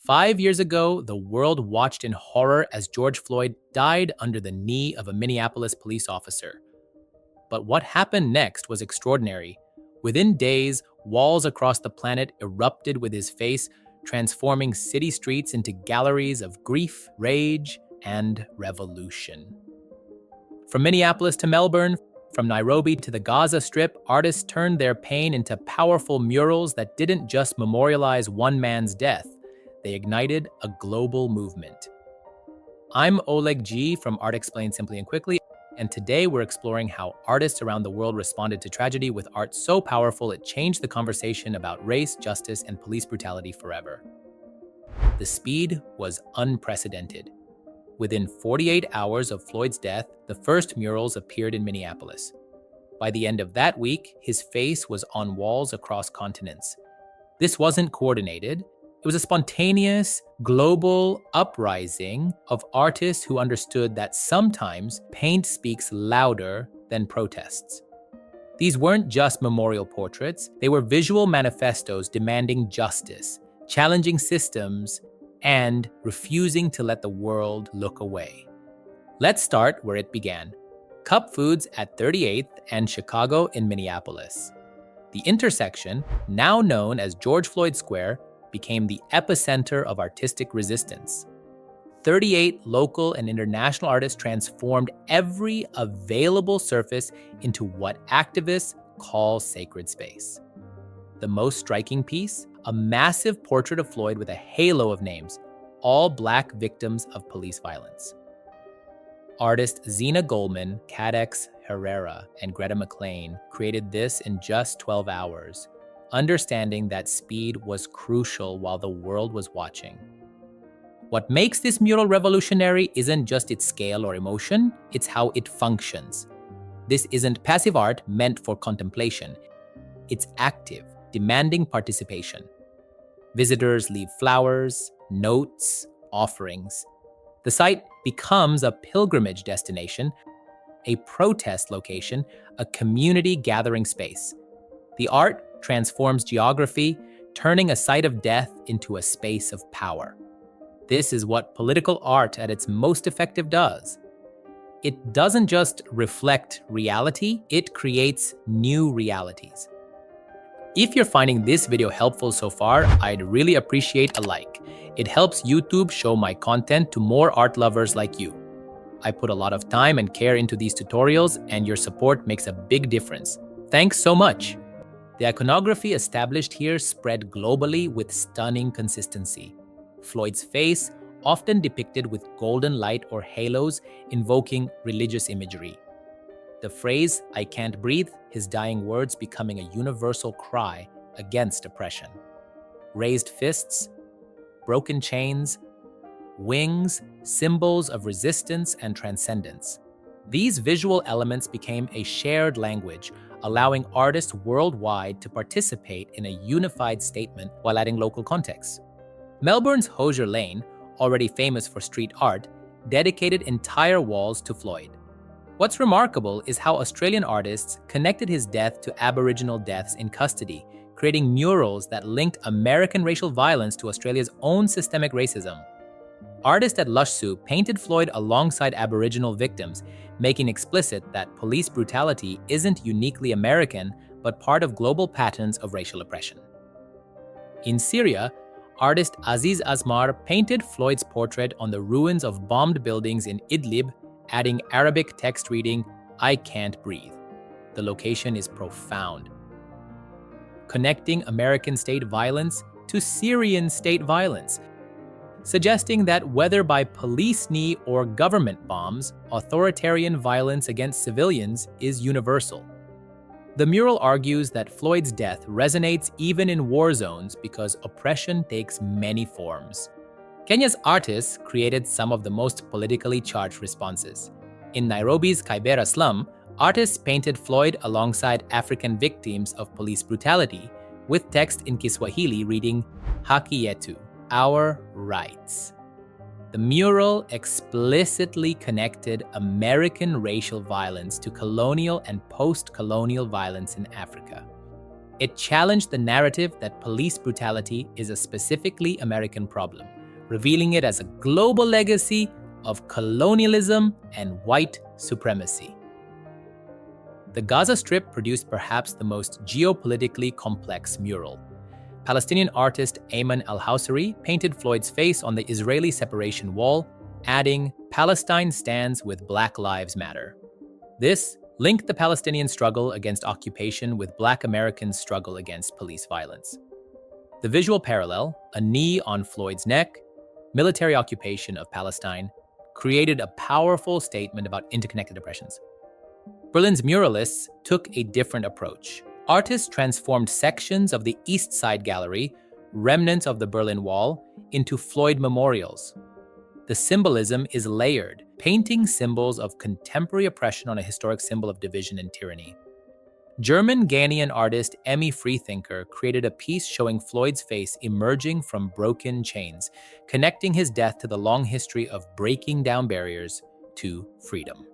5 years ago, the world watched in horror as George Floyd died under the knee of a Minneapolis police officer. But what happened next was extraordinary. Within days, walls across the planet erupted with his face, transforming city streets into galleries of grief, rage, and revolution. From Minneapolis to Melbourne, from Nairobi to the Gaza Strip, artists turned their pain into powerful murals that didn't just memorialize one man's death. They ignited a global movement. I'm Oleg G from Art Explained Simply and Quickly, and today we're exploring how artists around the world responded to tragedy with art so powerful it changed the conversation about race, justice, and police brutality forever. The speed was unprecedented. Within 48 hours of Floyd's death, the first murals appeared in Minneapolis. By the end of that week, his face was on walls across continents. This wasn't coordinated. It was a spontaneous, global uprising of artists who understood that sometimes paint speaks louder than protests. These weren't just memorial portraits, they were visual manifestos demanding justice, challenging systems, and refusing to let the world look away. Let's start where it began. Cup Foods at 38th and Chicago in Minneapolis. The intersection, now known as George Floyd Square, became the epicenter of artistic resistance. 38 local and international artists transformed every available surface into what activists call sacred space. The most striking piece? A massive portrait of Floyd with a halo of names, all Black victims of police violence. Artists Zena Goldman, Cadex Herrera, and Greta McLean created this in just 12 hours, understanding that speed was crucial while the world was watching. What makes this mural revolutionary isn't just its scale or emotion, it's how it functions. This isn't passive art meant for contemplation. It's active, demanding participation. Visitors leave flowers, notes, offerings. The site becomes a pilgrimage destination, a protest location, a community gathering space. The art transforms geography, turning a site of death into a space of power. This is what political art at its most effective does. It doesn't just reflect reality, it creates new realities. If you're finding this video helpful so far, I'd really appreciate a like. It helps YouTube show my content to more art lovers like you. I put a lot of time and care into these tutorials, and your support makes a big difference. Thanks so much. The iconography established here spread globally with stunning consistency. Floyd's face, often depicted with golden light or halos, invoking religious imagery. The phrase, "I can't breathe," his dying words becoming a universal cry against oppression. Raised fists, broken chains, wings, symbols of resistance and transcendence. These visual elements became a shared language, allowing artists worldwide to participate in a unified statement while adding local context. Melbourne's Hosier Lane, already famous for street art, dedicated entire walls to Floyd. What's remarkable is how Australian artists connected his death to Aboriginal deaths in custody, creating murals that linked American racial violence to Australia's own systemic racism. Artists at Lushsu painted Floyd alongside Aboriginal victims, making explicit that police brutality isn't uniquely American, but part of global patterns of racial oppression. In Syria, artist Aziz Asmar painted Floyd's portrait on the ruins of bombed buildings in Idlib, adding Arabic text reading, "I can't breathe." The location is profound, connecting American state violence to Syrian state violence, suggesting that whether by police knee or government bombs, authoritarian violence against civilians is universal. The mural argues that Floyd's death resonates even in war zones because oppression takes many forms. Kenya's artists created some of the most politically charged responses. In Nairobi's Kibera slum, artists painted Floyd alongside African victims of police brutality, with text in Kiswahili reading, "Haki yetu," our rights. The mural explicitly connected American racial violence to colonial and post-colonial violence in Africa. It challenged the narrative that police brutality is a specifically American problem, revealing it as a global legacy of colonialism and white supremacy. The Gaza Strip produced perhaps the most geopolitically complex mural. Palestinian artist Ayman al-Hawsari painted Floyd's face on the Israeli separation wall, adding, "Palestine stands with Black Lives Matter." This linked the Palestinian struggle against occupation with Black Americans' struggle against police violence. The visual parallel, a knee on Floyd's neck, military occupation of Palestine, created a powerful statement about interconnected oppressions. Berlin's muralists took a different approach. Artists transformed sections of the East Side Gallery, remnants of the Berlin Wall, into Floyd memorials. The symbolism is layered, painting symbols of contemporary oppression on a historic symbol of division and tyranny. German Ghanaian artist Emmy Freethinker created a piece showing Floyd's face emerging from broken chains, connecting his death to the long history of breaking down barriers to freedom.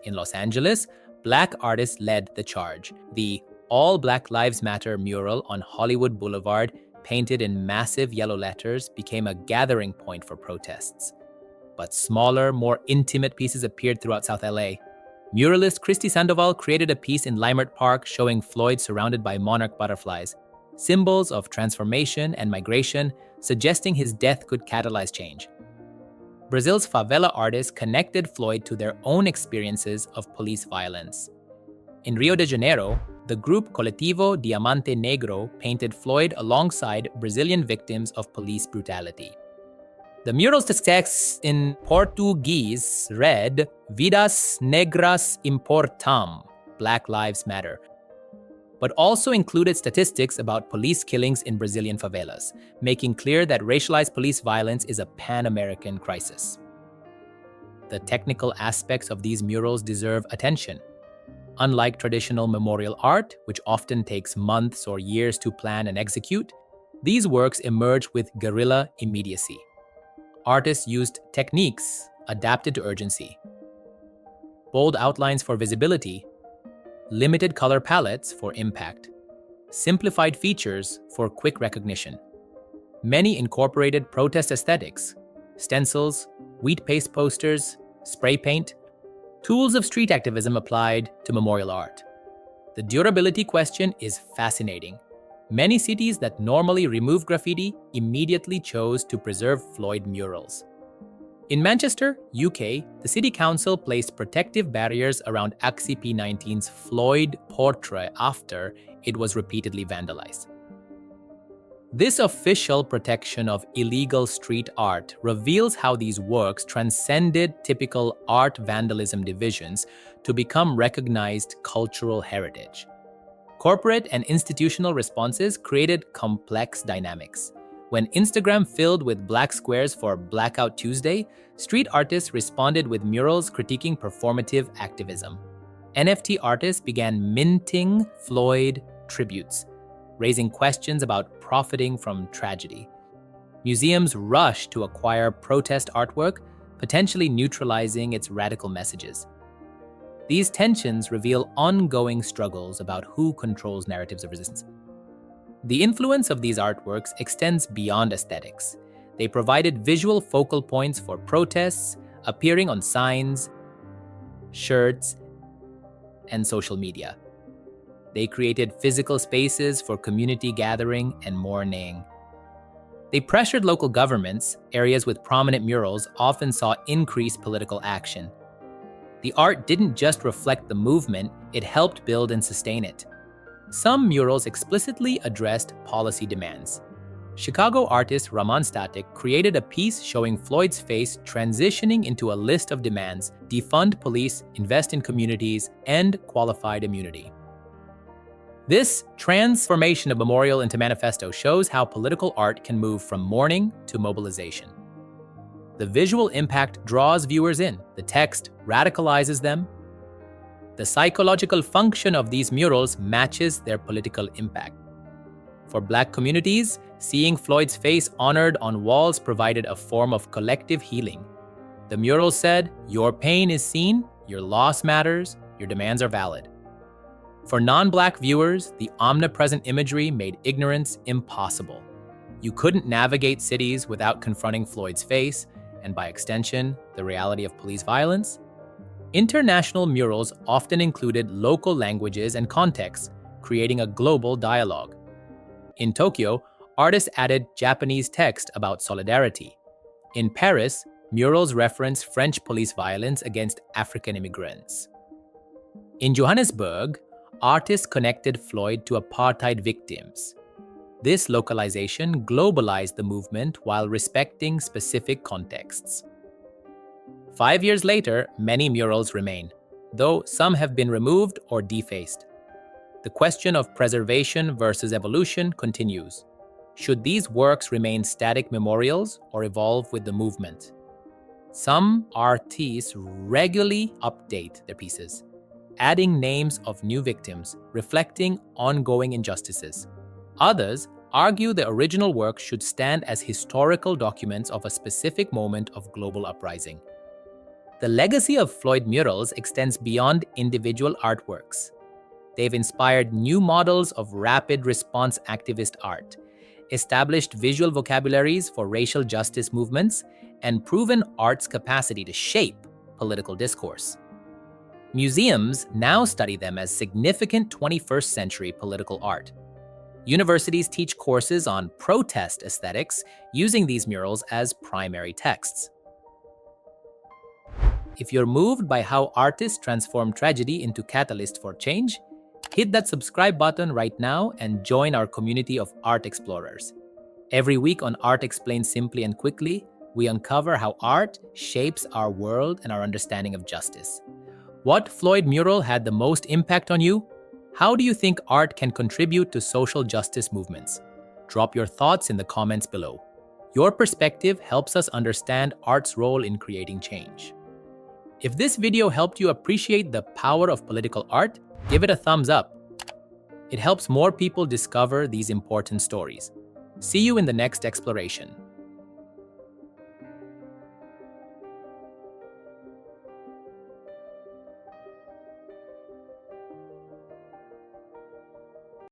In Los Angeles, Black artists led the charge. The All Black Lives Matter mural on Hollywood Boulevard, painted in massive yellow letters, became a gathering point for protests. But smaller, more intimate pieces appeared throughout South LA. Muralist Christy Sandoval created a piece in Leimert Park showing Floyd surrounded by monarch butterflies, symbols of transformation and migration, suggesting his death could catalyze change. Brazil's favela artists connected Floyd to their own experiences of police violence. In Rio de Janeiro, the group Coletivo Diamante Negro painted Floyd alongside Brazilian victims of police brutality. The mural's text in Portuguese read, "Vidas negras importam," Black Lives Matter, but also included statistics about police killings in Brazilian favelas, making clear that racialized police violence is a pan-American crisis. The technical aspects of these murals deserve attention. Unlike traditional memorial art, which often takes months or years to plan and execute, these works emerge with guerrilla immediacy. Artists used techniques adapted to urgency. Bold outlines for visibility, limited color palettes for impact, simplified features for quick recognition. Many incorporated protest aesthetics, stencils, wheat paste posters, spray paint, tools of street activism applied to memorial art. The durability question is fascinating. Many cities that normally remove graffiti immediately chose to preserve Floyd murals. In Manchester, UK, the City Council placed protective barriers around Axi P19's Floyd portrait after it was repeatedly vandalized. This official protection of illegal street art reveals how these works transcended typical art vandalism divisions to become recognized cultural heritage. Corporate and institutional responses created complex dynamics. When Instagram filled with black squares for Blackout Tuesday, street artists responded with murals critiquing performative activism. NFT artists began minting Floyd tributes, raising questions about profiting from tragedy. Museums rushed to acquire protest artwork, potentially neutralizing its radical messages. These tensions reveal ongoing struggles about who controls narratives of resistance. The influence of these artworks extends beyond aesthetics. They provided visual focal points for protests, appearing on signs, shirts, and social media. They created physical spaces for community gathering and mourning. They pressured local governments. Areas with prominent murals often saw increased political action. The art didn't just reflect the movement, it helped build and sustain it. Some murals explicitly addressed policy demands. Chicago artist Raman Static created a piece showing Floyd's face transitioning into a list of demands: defund police, invest in communities, and qualified immunity. This transformation of memorial into manifesto shows how political art can move from mourning to mobilization. The visual impact draws viewers in. The text radicalizes them. The psychological function of these murals matches their political impact. For Black communities, seeing Floyd's face honored on walls provided a form of collective healing. The mural said, "Your pain is seen, your loss matters, your demands are valid." For non-Black viewers, the omnipresent imagery made ignorance impossible. You couldn't navigate cities without confronting Floyd's face, and by extension, the reality of police violence. International murals often included local languages and contexts, creating a global dialogue. In Tokyo, artists added Japanese text about solidarity. In Paris, murals reference French police violence against African immigrants. In Johannesburg, artists connected Floyd to apartheid victims. This localization globalized the movement while respecting specific contexts. 5 years later, many murals remain, though some have been removed or defaced. The question of preservation versus evolution continues. Should these works remain static memorials or evolve with the movement? Some artists regularly update their pieces, adding names of new victims, reflecting ongoing injustices. Others argue the original work should stand as historical documents of a specific moment of global uprising. The legacy of Floyd murals extends beyond individual artworks. They've inspired new models of rapid response activist art, established visual vocabularies for racial justice movements, and proven art's capacity to shape political discourse. Museums now study them as significant 21st century political art. Universities teach courses on protest aesthetics using these murals as primary texts. If you're moved by how artists transform tragedy into catalyst for change, hit that subscribe button right now and join our community of art explorers. Every week on Art Explained Simply and Quickly, we uncover how art shapes our world and our understanding of justice. What Floyd mural had the most impact on you? How do you think art can contribute to social justice movements? Drop your thoughts in the comments below. Your perspective helps us understand art's role in creating change. If this video helped you appreciate the power of political art, give it a thumbs up. It helps more people discover these important stories. See you in the next exploration.